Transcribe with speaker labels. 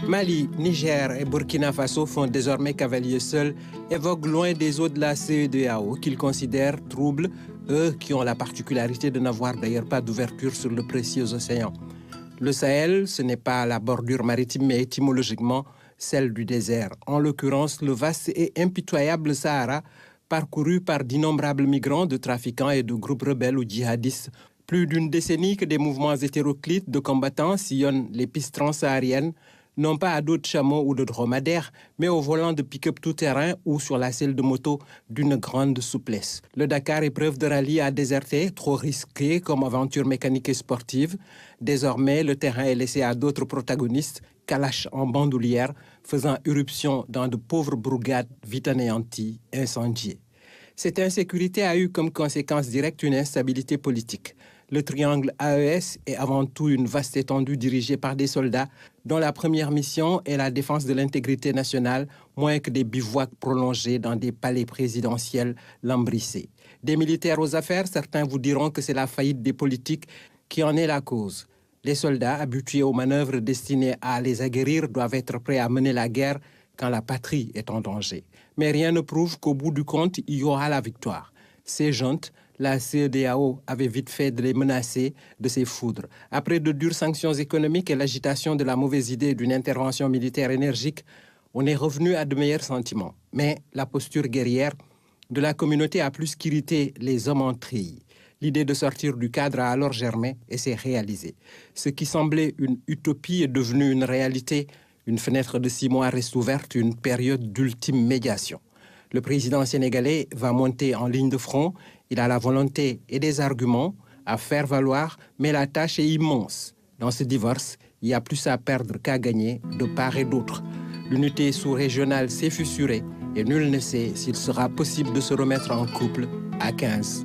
Speaker 1: Mali, Niger et Burkina Faso font désormais cavalier seul et voguent loin des eaux de la CEDEAO qu'ils considèrent troubles, eux qui ont la particularité de n'avoir d'ailleurs pas d'ouverture sur le précieux océan. Le Sahel, ce n'est pas la bordure maritime, mais étymologiquement celle du désert. En l'occurrence, le vaste et impitoyable Sahara, parcouru par d'innombrables migrants, de trafiquants et de groupes rebelles ou djihadistes. Plus d'une décennie que des mouvements hétéroclites de combattants sillonnent les pistes transsahariennes, non pas à dos de chameaux ou de dromadaires, mais au volant de pick-up tout-terrain ou sur la selle de moto d'une grande souplesse. Le Dakar, épreuve de rallye, a déserté, trop risqué comme aventure mécanique et sportive. Désormais, le terrain est laissé à d'autres protagonistes, Kalash en bandoulière, faisant irruption dans de pauvres bourgades vite anéanties, incendiées. Cette insécurité a eu comme conséquence directe une instabilité politique. Le triangle AES est avant tout une vaste étendue dirigée par des soldats dont la première mission est la défense de l'intégrité nationale, moins que des bivouacs prolongés dans des palais présidentiels lambrissés. Des militaires aux affaires, certains vous diront que c'est la faillite des politiques qui en est la cause. Les soldats, habitués aux manœuvres destinées à les aguerrir, doivent être prêts à mener la guerre quand la patrie est en danger. Mais rien ne prouve qu'au bout du compte, il y aura la victoire. Ces juntes, la CEDEAO avait vite fait de les menacer de ses foudres. Après de dures sanctions économiques et l'agitation de la mauvaise idée d'une intervention militaire énergique, on est revenu à de meilleurs sentiments. Mais la posture guerrière de la communauté a plus qu'irrité les hommes en treillis. L'idée de sortir du cadre a alors germé et s'est réalisée. Ce qui semblait une utopie est devenu une réalité. Une fenêtre de 6 mois reste ouverte, une période d'ultime médiation. Le président sénégalais va monter en ligne de front. Il a la volonté et des arguments à faire valoir, mais la tâche est immense. Dans ce divorce, il y a plus à perdre qu'à gagner de part et d'autre. L'unité sous-régionale s'est fissurée et nul ne sait s'il sera possible de se remettre en couple à 15.